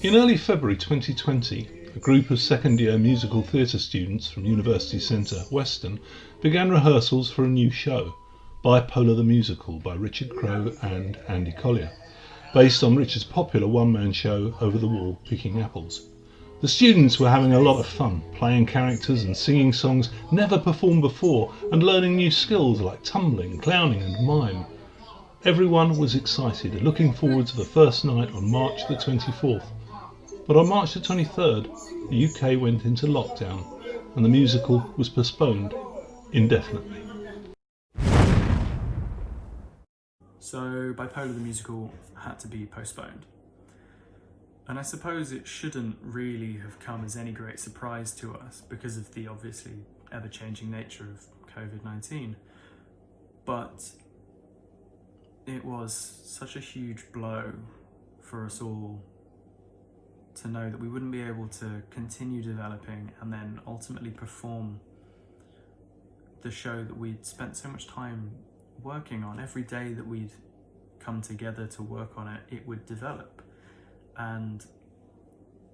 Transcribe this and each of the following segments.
In early February 2020, a group of second-year musical theatre students from University Centre, Weston, began rehearsals for a new show, Bipolar the Musical by Richard Crowe and Andy Collier, based on Richard's popular one-man show Over the Wall Picking Apples. The students were having a lot of fun, playing characters and singing songs never performed before and learning new skills like tumbling, clowning and mime. Everyone was excited and looking forward to the first night on March the 24th. But on March the 23rd, the UK went into lockdown and the musical was postponed indefinitely. So Bipolar the Musical had to be postponed. And I suppose it shouldn't really have come as any great surprise to us because of the obviously ever-changing nature of COVID-19. But it was such a huge blow for us all to know that we wouldn't be able to continue developing and then ultimately perform the show that we'd spent so much time working on. Every day that we'd come together to work on it, it would develop. And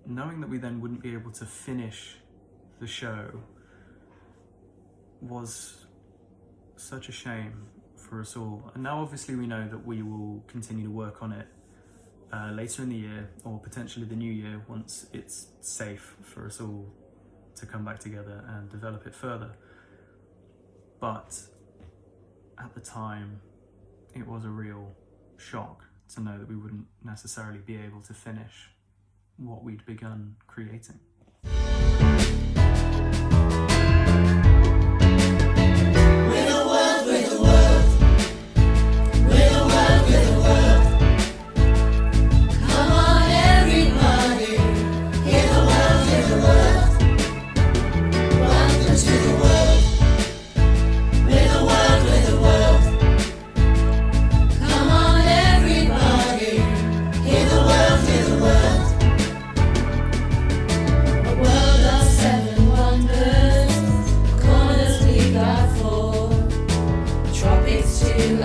knowing that we then wouldn't be able to finish the show was such a shame for us all. And now obviously we know that we will continue to work on it later in the year, or potentially the new year, once it's safe for us all to come back together and develop it further. But at the time, it was a real shock to know that we wouldn't necessarily be able to finish what we'd begun creating.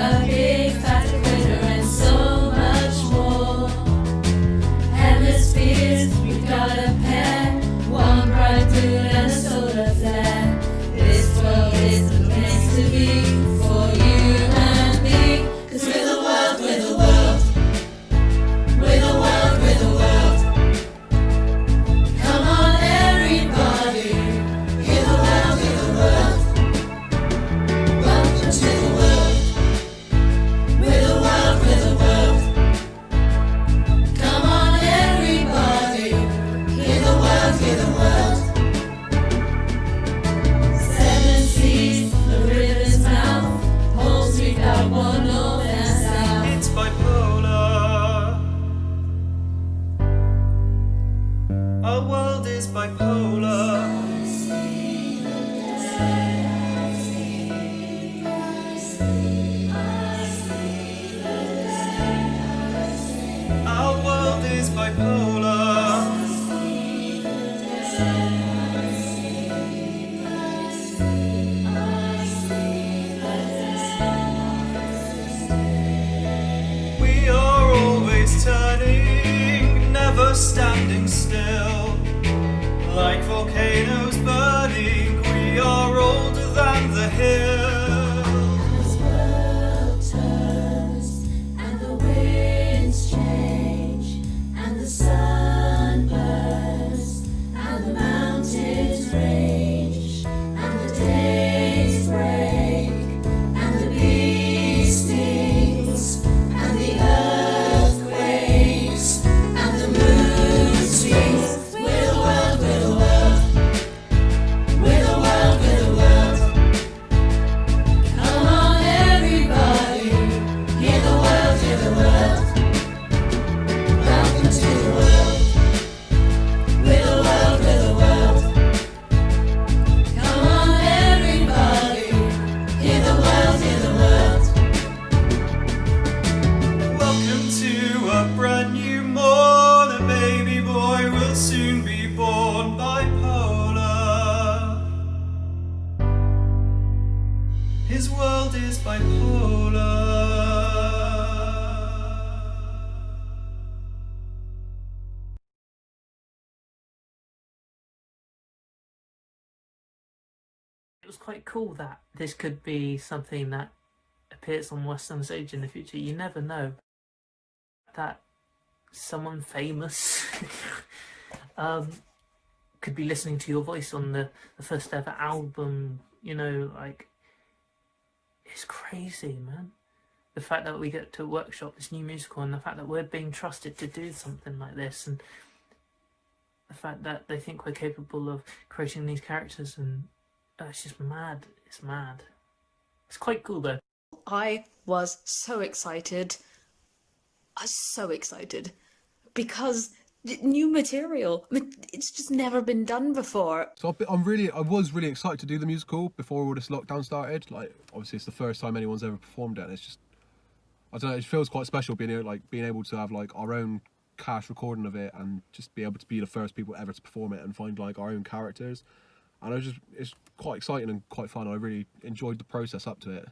A big fat equator and so much more. Hemispheres, we've got a pair, one bright blue and a solar flare. This world is the place to be for you and me. 'Cause we're the world, we're the world. We're the world, we're the world. Come on everybody, hear the world, hear the world. Welcome to the world. It's bipolar. Our world is bipolar. Our world is bipolar. Turning, never standing still, like volcanoes burning, we are older than the hills. The world turns and the winds change and the sun burns and the mountains range and the days break and the bee stings and the earth his world is bipolar. quite cool that this could be something that appears on West End stage in the future. You never know that someone famous could be listening to your voice on the first ever album. You know, like, it's crazy, man. The fact that we get to workshop this new musical, and the fact that we're being trusted to do something like this, and the fact that they think we're capable of creating these characters, and it's just mad. It's mad. It's quite cool though. I was so excited. I was so excited because new material. It's just never been done before. So I was really excited to do the musical before all this lockdown started. Like, obviously it's the first time anyone's ever performed it, and it's just, I don't know, it feels quite special being able to have like our own cast recording of it, and just be able to be the first people ever to perform it and find like our own characters. And it's quite exciting and quite fun. I really enjoyed the process up to it.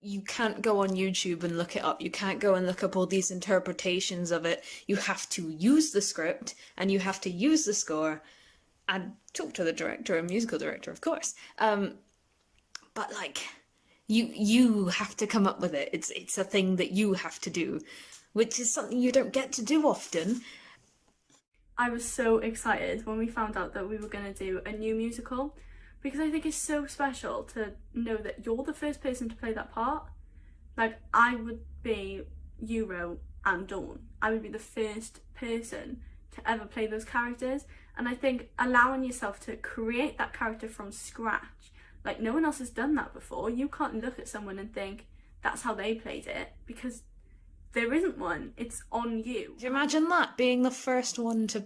You can't go on YouTube and look it up. You can't go and look up all these interpretations of it. You have to use the script, and you have to use the score and talk to the director and musical director, of course. But like, you have to come up with it. It's a thing that you have to do, which is something you don't get to do often. I was so excited when we found out that we were going to do a new musical, because I think it's so special to know that you're the first person to play that part. Like, I would be Euro and Dawn. I would be the first person to ever play those characters. And I think allowing yourself to create that character from scratch, like no one else has done that before. You can't look at someone and think that's how they played it, because there isn't one. It's on you. Do you imagine that, being the first one to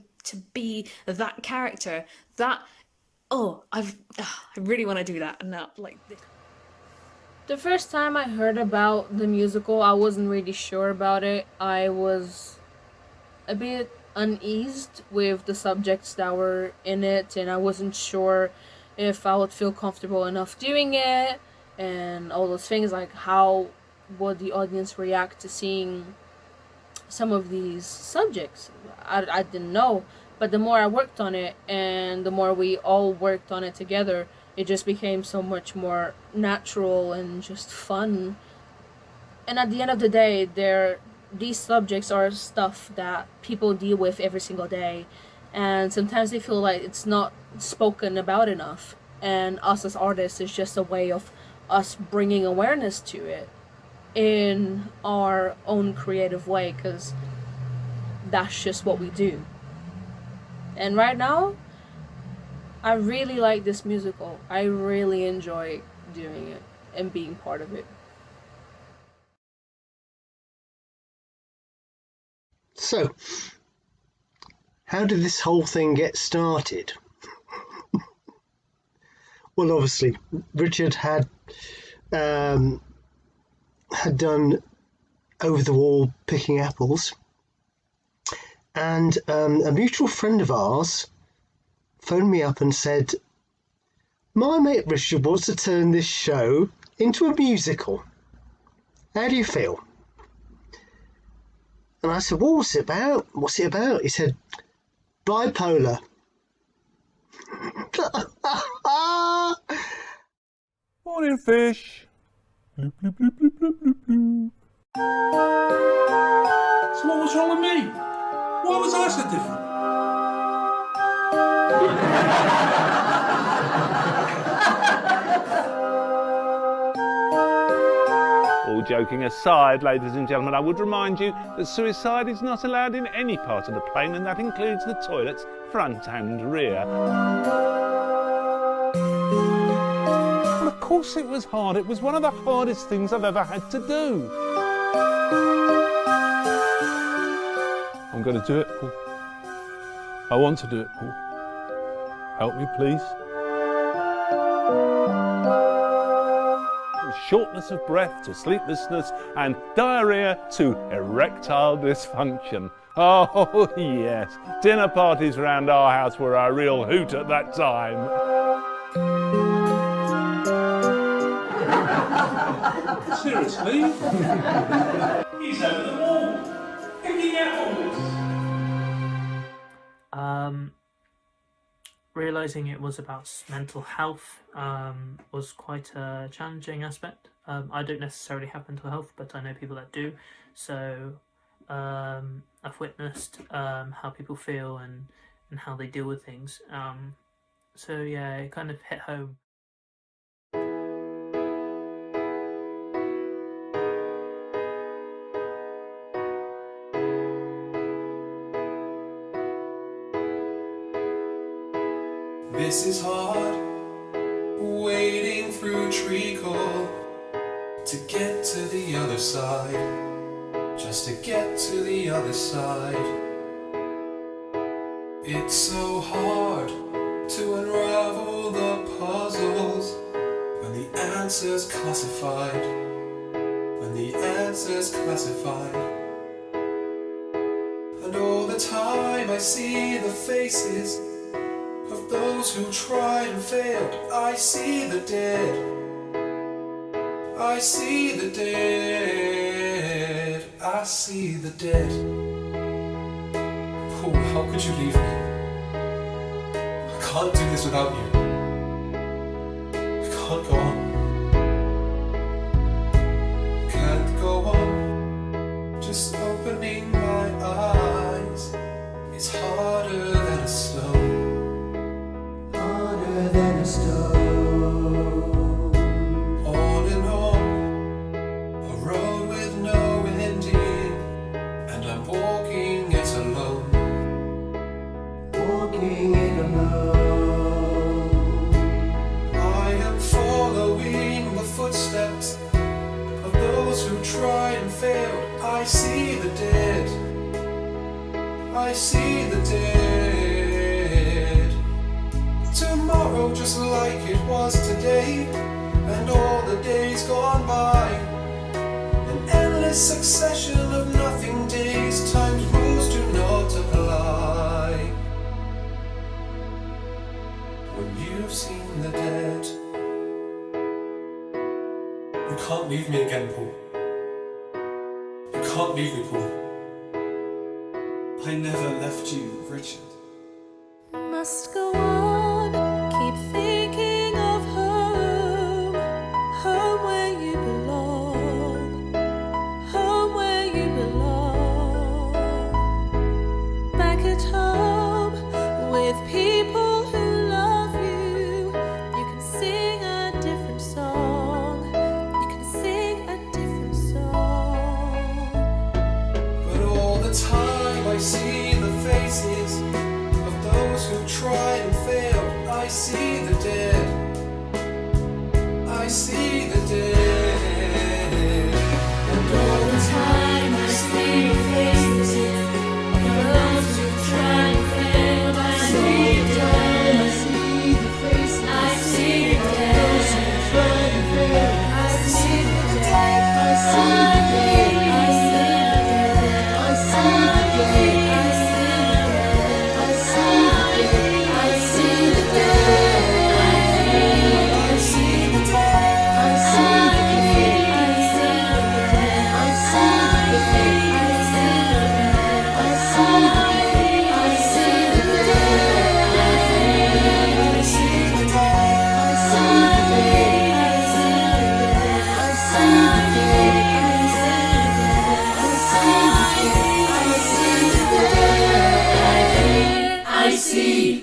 be that character? That, I really want to do that. And now, like, the first time I heard about the musical, I wasn't really sure about it. I was a bit uneased with the subjects that were in it, and I wasn't sure if I would feel comfortable enough doing it, and all those things, like how would the audience react to seeing some of these subjects. I didn't know, but the more I worked on it, and the more we all worked on it together, it just became so much more natural and just fun. And at the end of the day, these subjects are stuff that people deal with every single day, and sometimes they feel like it's not spoken about enough, and us as artists is just a way of us bringing awareness to it in our own creative way, because that's just what we do. And right now, I really like this musical. I really enjoy doing it and being part of it. So, how did this whole thing get started? Well, obviously, Richard had done Over the Wall Picking Apples, and a mutual friend of ours phoned me up and said, my mate Richard wants to turn this show into a musical. How do you feel? And I said, well, what's it about? What's it about? He said, Bipolar. Morning, fish. Bloop, bloop, bloop, bloop, bloop, bloop, bloop. So what was wrong with me? Why was I so different? All joking aside, ladies and gentlemen, I would remind you that suicide is not allowed in any part of the plane, and that includes the toilets, front and rear. Well, of course it was hard. It was one of the hardest things I've ever had to do. I'm going to do it, Paul. I want to do it, Paul. Help me, please. From shortness of breath to sleeplessness and diarrhea to erectile dysfunction. Oh, yes. Dinner parties around our house were a real hoot at that time. Seriously? He's over the wall, picking apples. realizing it was about mental health was quite a challenging aspect. I don't necessarily have mental health, but I know people that do. So I've witnessed how people feel and how they deal with things. So yeah, it kind of hit home. This is hard, wading through treacle to get to the other side, just to get to the other side. It's so hard to unravel the puzzles when the answer's classified, when the answer's classified. And all the time I see the faces of those who tried and failed. I see the dead, I see the dead, I see the dead. Paul, how could you leave me? I can't do this without you. I can't go on. Can't go on. Just opening my eyes. It's harder than a stone. Harder than a stone. On and on, a road with no ending, and I'm walking it alone. Walking it alone. I am following the footsteps of those who tried and failed. I see the dead, I see the dead. Tomorrow just like it was today, and all the days gone by. An endless succession of nothing days, time's rules do not apply. When you've seen the dead. You can't leave me again, Paul. You can't leave me, Paul. I never left you, Richard. Must go on, keep thinking of home, home where you belong, home where you belong. Back at home, with people who love you, you can sing a different song, you can sing a different song. But all the time I see the faces of those who tried and failed. I see the dead, I see the dead. And all the time I see the faces of those who try and fail. I see the dead, I see the faces, I see the dead, those who try and fail. I see the dead, I see the dead, I see the dead, I see the dead, I see the dead, I see the dead, I see the dead, I see the dead, I see the dead, I see the dead, I see the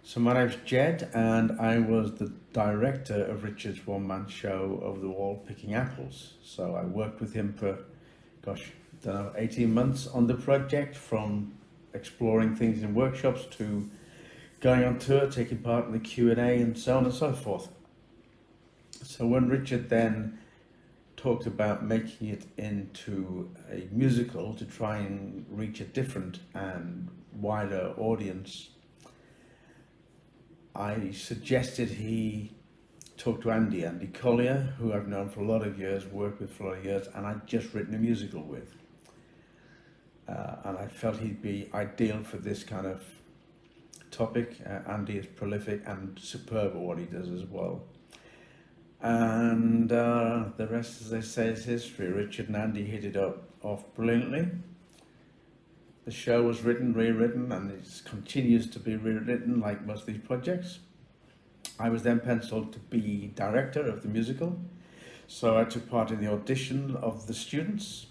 So my name's Jed, and I was the director of Richard's one-man show Over the Wall Picking Apples. So I worked with him for, 18 months on the project, from exploring things in workshops to going on tour, taking part in the Q&A and so on and so forth. So when Richard then talked about making it into a musical to try and reach a different and wider audience, I suggested he talk to Andy Collier, who I've known for a lot of years, worked with for a lot of years, and I'd just written a musical with. And I felt he'd be ideal for this kind of topic. Andy is prolific and superb at what he does as well. And the rest, as they say, is history. Richard and Andy hit it off brilliantly. the show was written, rewritten, and it continues to be rewritten like most of these projects. I was then penciled to be director of the musical, so I took part in the audition of the students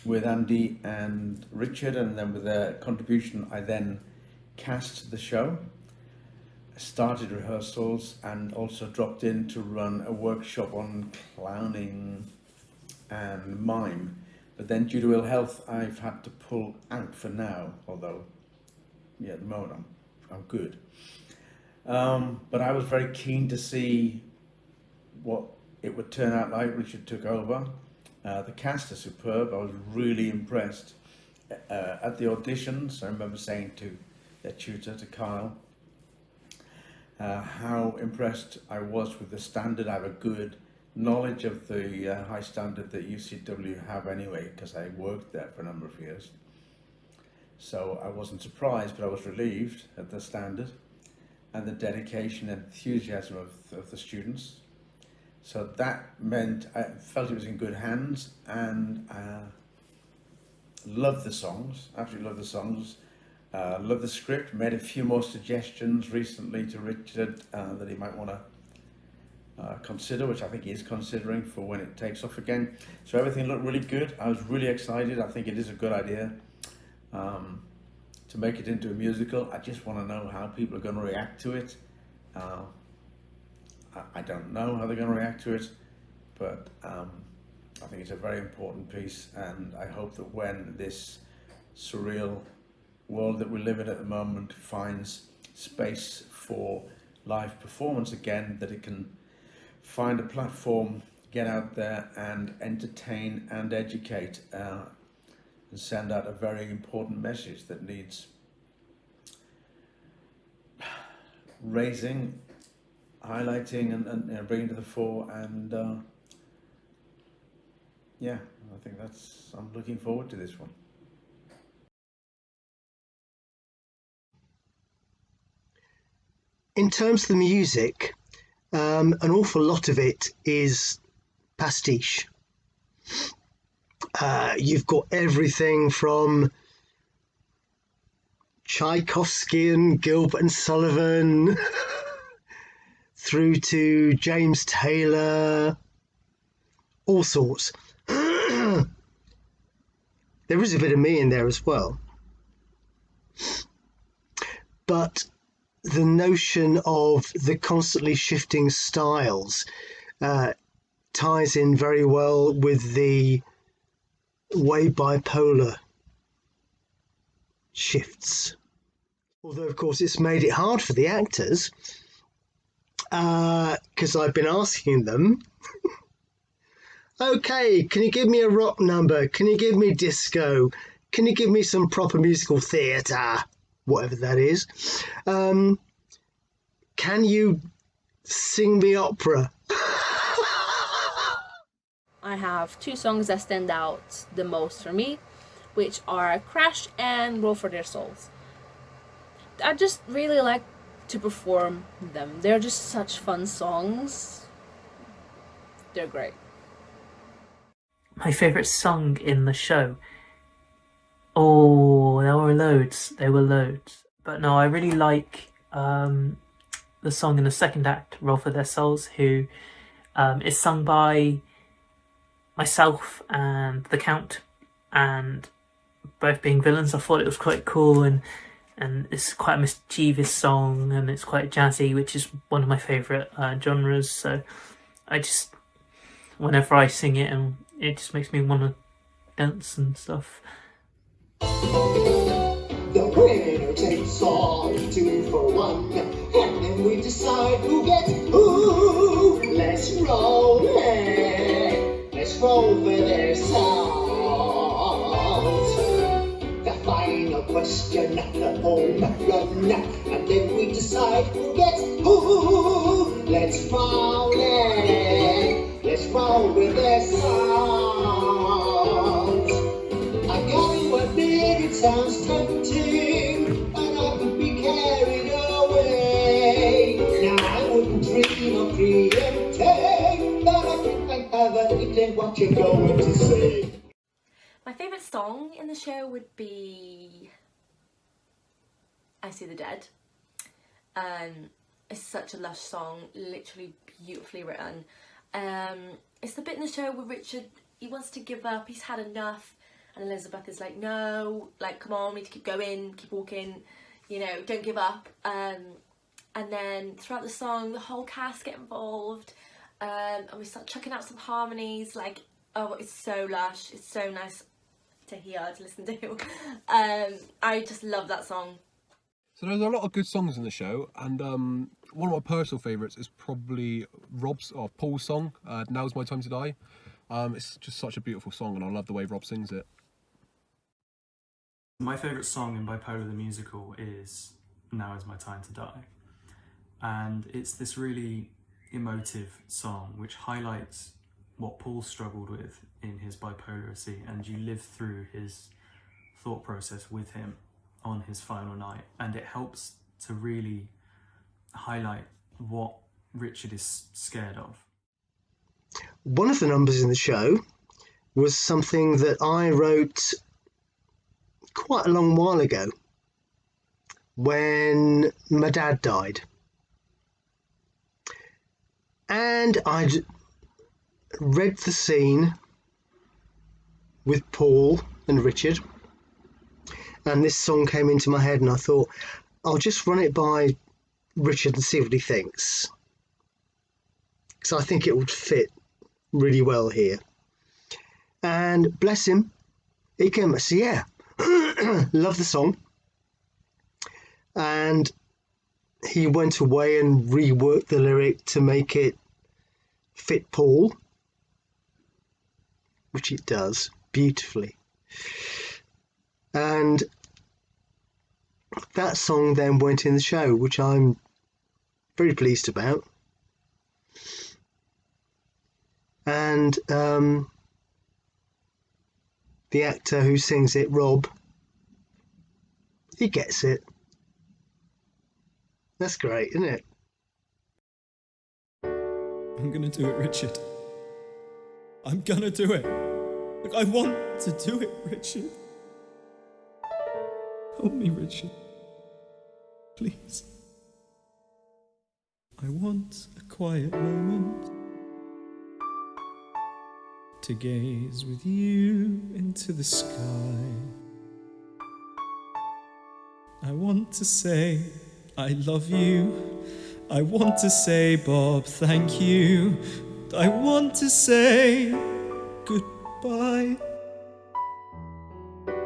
with Andy and Richard, and then with their contribution I then cast the show, started rehearsals, and also dropped in to run a workshop on clowning and mime. But then due to ill health I've had to pull out for now, although yeah, at the moment I'm good. But I was very keen to see what it would turn out like. Richard took over. The cast is superb. I was really impressed. At the auditions, I remember saying to their tutor, to Kyle, how impressed I was with the standard. I have a good knowledge of the high standard that UCW have anyway, because I worked there for a number of years. So I wasn't surprised, but I was relieved at the standard and the dedication and enthusiasm of the students. So that meant I felt it was in good hands, and loved the songs, absolutely loved the songs, loved the script, made a few more suggestions recently to Richard that he might want to consider, which I think he is considering for when it takes off again. So everything looked really good. I was really excited. I think it is a good idea to make it into a musical. I just want to know how people are going to react to it. I don't know how they're going to react to it, but I think it's a very important piece, and I hope that when this surreal world that we live in at the moment finds space for live performance again, that it can find a platform, get out there and entertain and educate, and send out a very important message that needs raising, highlighting, and bringing to the fore. And yeah, I think I'm looking forward to this one. In terms of the music, an awful lot of it is pastiche. You've got everything from Tchaikovsky and Gilbert and Sullivan through to James Taylor, all sorts. There is a bit of me in there as well. But the notion of the constantly shifting styles ties in very well with the way Bipolar shifts. Although, of course, it's made it hard for the actors, because I've been asking them, okay, can you give me a rock number? Can you give me disco? Can you give me some proper musical theatre? Whatever that is. Can you sing the opera? I have two songs that stand out the most for me, which are Crash and Roll for Their Souls. I just really like to perform them. They're just such fun songs. They're great. My favourite song in the show. Oh, there were loads. But no, I really like the song in the second act, Roll for Their Souls, who is sung by myself and the Count, and both being villains. I thought it was quite cool, and it's quite a mischievous song, and it's quite jazzy, which is one of my favourite genres. So I just, whenever I sing it, and it just makes me want to dance and stuff. The winner takes all, 2 for 1, and then we decide who gets who. Let's roll it. Let's roll for their songs. The final question, the home run, and then we decide who gets who. Let's roll it. Let's roll with their songs. I gotta admit it sounds tempting, and I could be carried away. Now I wouldn't dream of preempting, but I think I have an inkling what you're going to say. My favourite song in the show would be I See the Dead. It's such a lush song, literally beautifully written. It's the bit in the show where Richard, he wants to give up, he's had enough, and Elizabeth is like, no, like, come on, we need to keep going, keep walking, you know, don't give up. And then throughout the song, the whole cast get involved, and we start chucking out some harmonies, like, oh, it's so lush, it's so nice to hear, to listen to. I just love that song. So there's a lot of good songs in the show, and one of my personal favourites is probably Paul's song, Now's My Time to Die. It's just such a beautiful song, and I love the way Rob sings it. My favourite song in Bipolar the Musical is Now Is My Time to Die. And it's this really emotive song which highlights what Paul struggled with in his bipolarity, and you live through his thought process with him on his final night, and it helps to really highlight what Richard is scared of. One of the numbers in the show was something that I wrote quite a long while ago when my dad died. And I'd read the scene with Paul and Richard, and this song came into my head, and I thought, I'll just run it by Richard and see what he thinks, because I think it would fit really well here. And bless him, he came and said, yeah, love the song. And he went away and reworked the lyric to make it fit Paul, which it does beautifully. And that song then went in the show, which I'm very pleased about. And the actor who sings it, Rob, he gets it. That's great, isn't it? I'm gonna do it, Richard. I'm gonna do it. Look, I want to do it, Richard. Help me, Richard. Please. I want a quiet moment to gaze with you into the sky. I want to say I love you. I want to say, Bob, thank you. I want to say goodbye.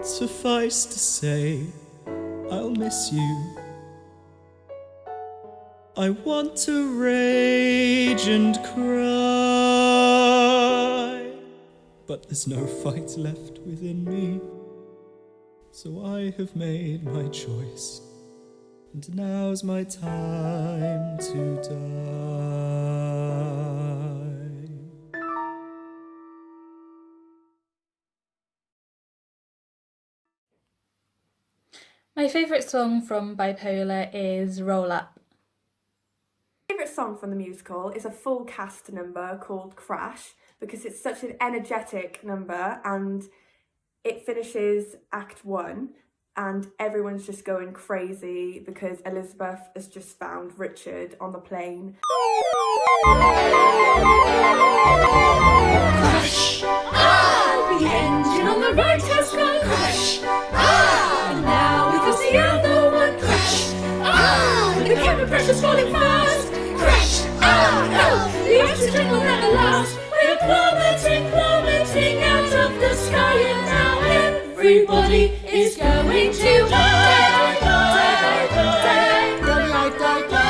Suffice to say, I'll miss you. I want to rage and cry, but there's no fight left within me. So I have made my choice, and now's my time to die. My favourite song from Bipolar is Roll Up. My favourite song from the musical is a full cast number called Crash, because it's such an energetic number, and it finishes Act 1 and everyone's just going crazy because Elizabeth has just found Richard on the plane. Crash! Ah! The engine on the right has gone crash! Ah! And now we can see the other one crash! Ah! The cabin pressure's falling fast! Crash! Ah! Help! The oxygen will never last! We're plummeting, plummeting out of the sky, and now everybody is going to die! Die! Die! Die! Die!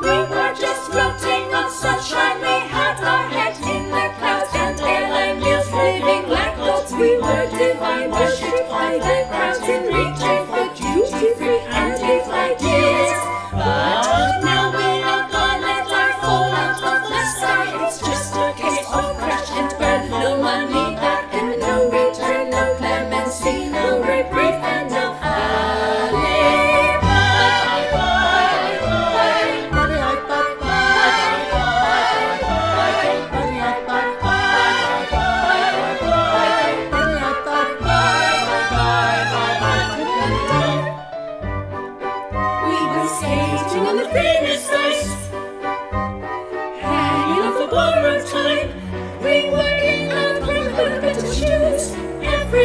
We were just floating on sunshine, we had our head in the clouds, and airline meals living like gods. We were divine, worshipped by the crowds in reaching for duty-free and if ideas. But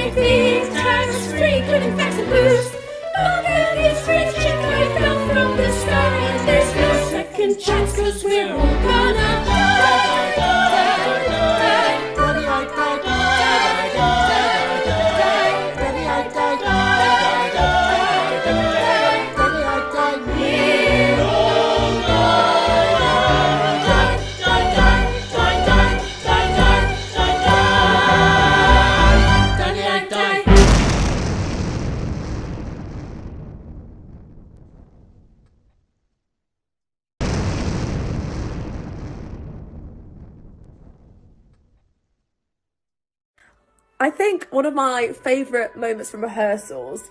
freak, these times freak, living facts and blues. Look at these freaks, chick, I fell from the sky, and there's no second chance, 'cause we're all gonna die, die, die. Daddy, I die, die, die, die. Daddy, I die, die, die, die. Daddy, I die. We're all gonna die, die, die, die, die, die, die, die, die. Daddy, I die. I think one of my favourite moments from rehearsals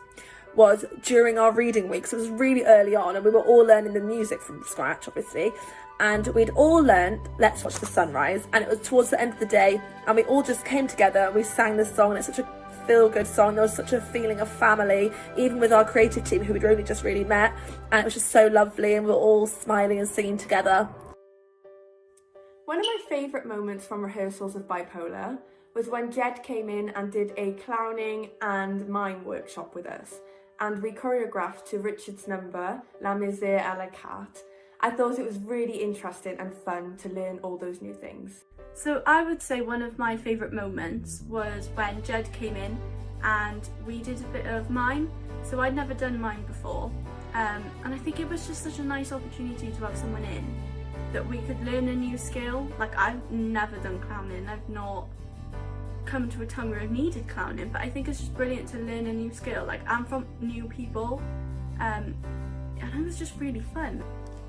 was during our reading weeks. It was really early on, and we were all learning the music from scratch, obviously. And we'd all learned Let's Watch the Sunrise, and it was towards the end of the day, and we all just came together and we sang this song, and it's such a feel-good song. There was such a feeling of family, even with our creative team who we'd only just really met, and it was just so lovely, and we were all smiling and singing together. One of my favourite moments from rehearsals of Bipolar was when Jed came in and did a clowning and mime workshop with us, and we choreographed to Richard's number, La Misère à la Carte. I thought it was really interesting and fun to learn all those new things. So I would say one of my favourite moments was when Jed came in and we did a bit of mime. So I'd never done mime before, and I think it was just such a nice opportunity to have someone in that we could learn a new skill. Like, I've never done clowning, I've not come to a time where I've needed clowning, but I think it's just brilliant to learn a new skill. Like, I'm from new people, and it was just really fun.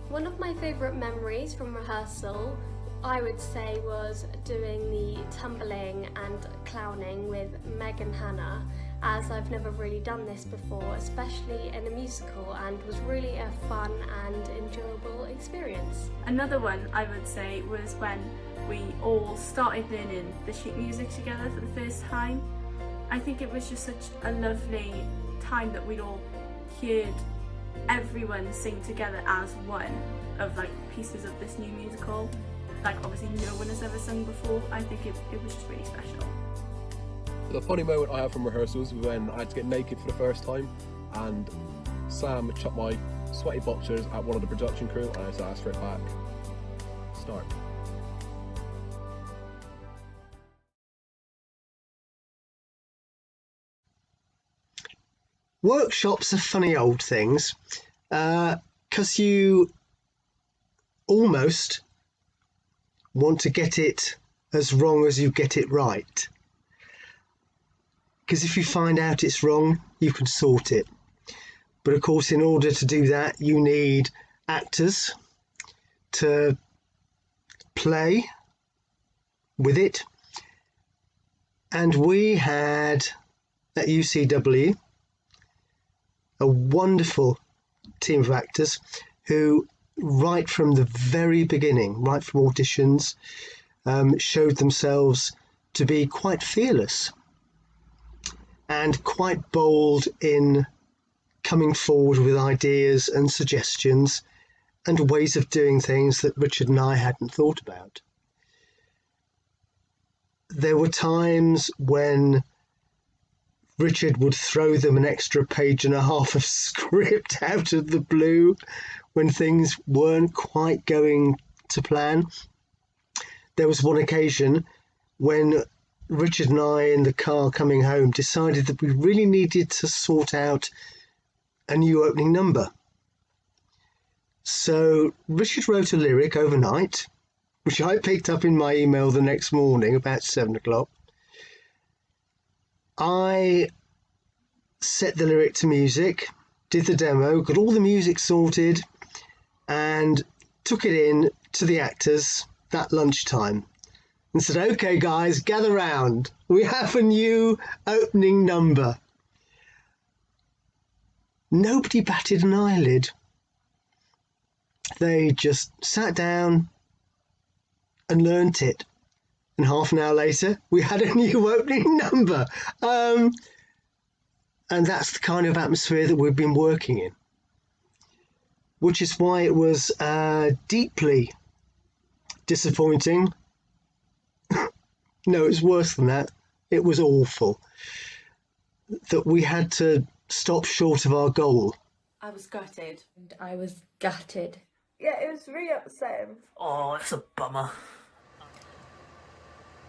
One of my favourite memories from rehearsal, I would say, was doing the tumbling and clowning with Meg and Hannah, as I've never really done this before, especially in a musical, and was really a fun and enjoyable experience. Another one I would say was when we all started learning the sheet music together for the first time. I think it was just such a lovely time that we'd all heard everyone sing together as one of like pieces of this new musical. Like, obviously no one has ever sung before. I think it was just really special. The funny moment I have from rehearsals was when I had to get naked for the first time, and Sam chucked my sweaty boxers at one of the production crew, and I just asked for it back. Start. Workshops are funny old things, because you almost want to get it as wrong as you get it right. Because if you find out it's wrong, you can sort it. But of course, in order to do that, you need actors to play with it. And we had at UCW a wonderful team of actors who, right from the very beginning, right from auditions, showed themselves to be quite fearless and quite bold in coming forward with ideas and suggestions and ways of doing things that Richard and I hadn't thought about. There were times when Richard would throw them an extra page and a half of script out of the blue when things weren't quite going to plan. There was one occasion when Richard and I, in the car coming home, decided that we really needed to sort out a new opening number. So Richard wrote a lyric overnight, which I picked up in my email the next morning about 7 o'clock. I set the lyric to music, did the demo, got all the music sorted, and took it in to the actors that lunchtime and said, "Okay guys, gather round. We have a new opening number." Nobody batted an eyelid. They just sat down and learnt it. And half an hour later, we had a new opening number. And that's the kind of atmosphere that we've been working in. Which is why it was deeply disappointing. No, it was worse than that. It was awful. that we had to stop short of our goal. I was gutted. And I was gutted. Yeah, it was really upsetting. Oh, it's a bummer.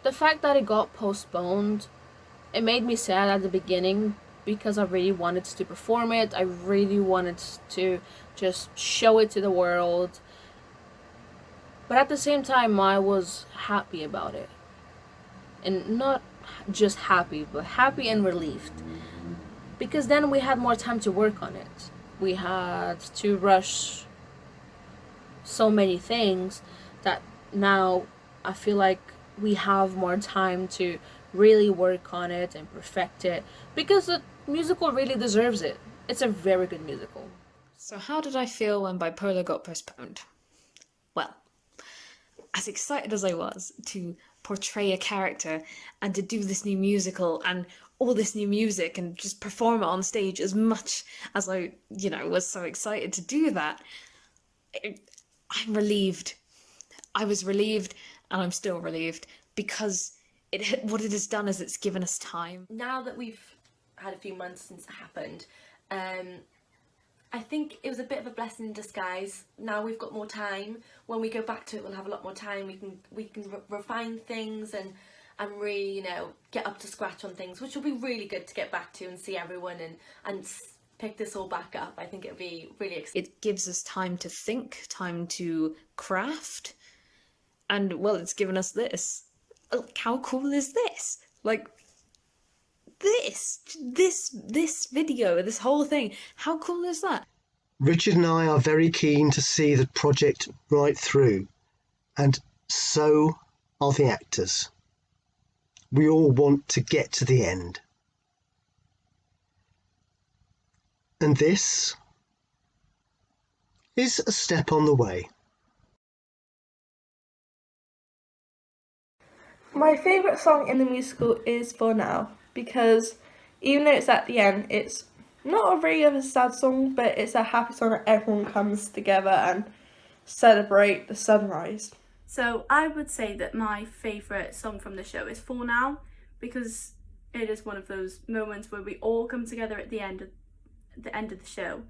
The fact that it got postponed, it made me sad at the beginning because I really wanted to perform it. I really wanted to just show it to the world. But at the same time, I was happy about it. And not just happy, but happy and relieved. Because then we had more time to work on it. We had to rush so many things that now I feel like we have more time to really work on it and perfect it, because the musical really deserves it. It's a very good musical. So how did I feel when Bipolar got postponed? Well, as excited as I was to portray a character and to do this new musical and all this new music and just perform it on stage, as much as I, was so excited to do that, I'm relieved. I was relieved, and I'm still relieved, because what it has done is it's given us time. Now that we've had a few months since it happened, I think it was a bit of a blessing in disguise. Now we've got more time. When we go back to it, we'll have a lot more time. We can refine things and really, get up to scratch on things, which will be really good to get back to and see everyone and pick this all back up. I think it'll be really exciting. It gives us time to think, time to craft, and well, it's given us this. How cool is this? Like, this video, this whole thing, how cool is that? Richard and I are very keen to see the project right through, and so are the actors. We all want to get to the end. And this is a step on the way. My favourite song in the musical is For Now, because even though it's at the end, it's not a really of a sad song, but it's a happy song that everyone comes together and celebrate the sunrise. So I would say that my favourite song from the show is For Now, because it is one of those moments where we all come together at the end of the show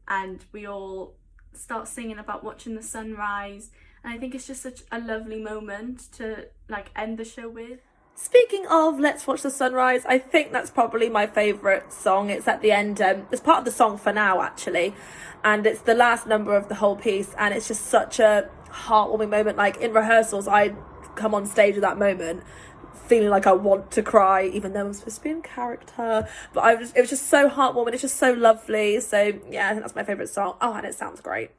and we all start singing about watching the sunrise, and I think it's just such a lovely moment to end the show with. Speaking of Let's Watch the Sunrise, I think that's probably my favourite song. It's at the end, it's part of the song For Now actually, and it's the last number of the whole piece, and it's just such a heartwarming moment. Like in rehearsals, I'd come on stage at that moment feeling like I want to cry, even though I'm supposed to be in character, but it was just so heartwarming. It's just so lovely. So yeah, I think that's my favourite song. Oh, and it sounds great.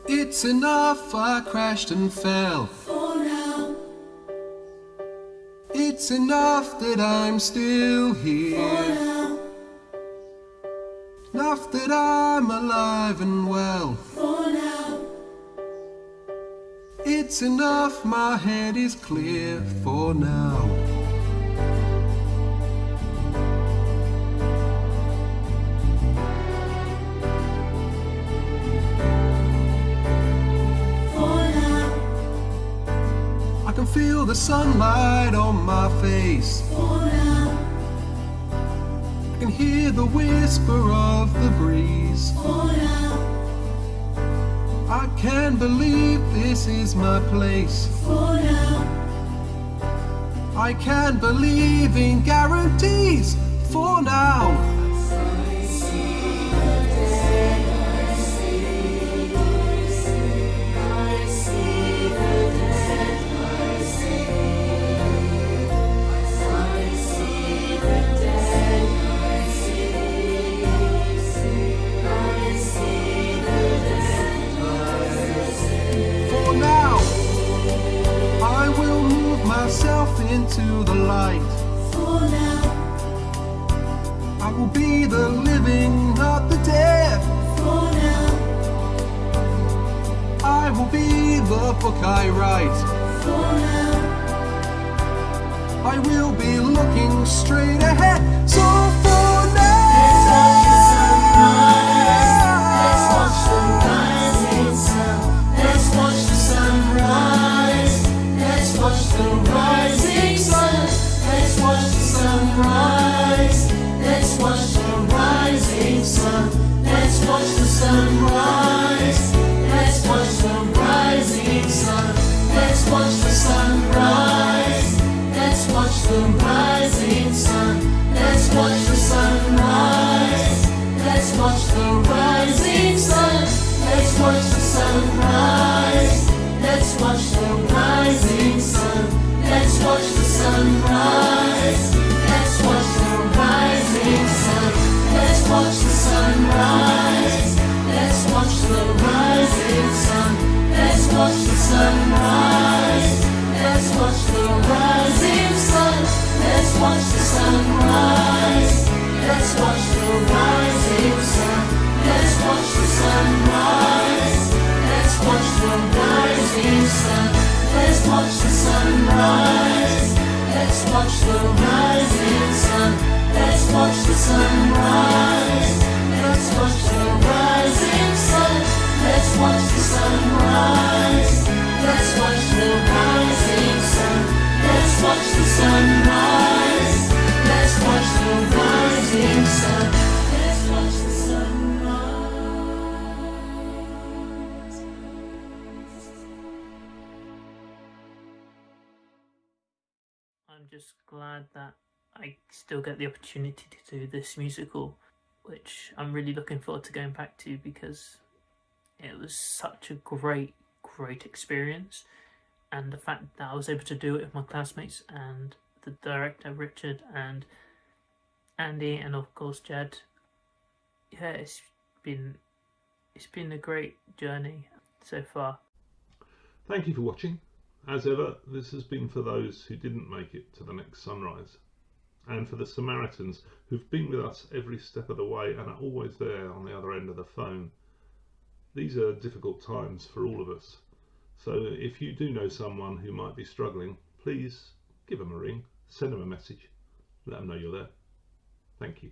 It's enough, I crashed and fell. For now. It's enough that I'm still here. For now. Enough that I'm alive and well. For now. It's enough, my head is clear for now. I can feel the sunlight on my face. For now. I can hear the whisper of the breeze. For now. I can't believe this is my place. For now. I can't believe in guarantees. For now. Into the light. For now. I will book I write. For now, I will be looking straight ahead. So for now, let's watch the rising sun. Let's watch the sunrise. Let's watch the rising sun. Let's watch the sunrise. Let's watch the rising sun. Let's watch the sunrise. Let's watch the rising sun. Let's watch the sunrise. Let's watch the rising sun. Let's watch the sunrise. Let's watch the rising sun. Let's watch the sunrise. Let's watch the rising sun. Let's watch the sunrise. Let's watch the rising sun. Let's watch the sunrise. Let's watch the rising sun. Let's watch the sunrise. Let's watch the rising sun. Let's watch the sunrise. Let's watch the rising sun. Let's watch the sunrise. Let's watch the rising sun. Let's watch the sunrise. Let's watch the rising sun. Let's watch the sunrise. Let's watch the rising sun. Let's watch the sunrise. Let's watch the rising sun. Let's watch the sunrise. Let's watch the rising sun. Let's watch the sunrise. I'm just glad that I still get the opportunity to do this musical, which I'm really looking forward to going back to because it was such a great experience. And the fact that I was able to do it with my classmates and the director Richard and Andy and of course Jed, yeah, it's been a great journey so far. Thank you for watching. As ever, this has been for those who didn't make it to the next sunrise, and for the Samaritans who've been with us every step of the way and are always there on the other end of the phone. These are difficult times for all of us, so if you do know someone who might be struggling, please give them a ring, send them a message, let them know you're there. Thank you.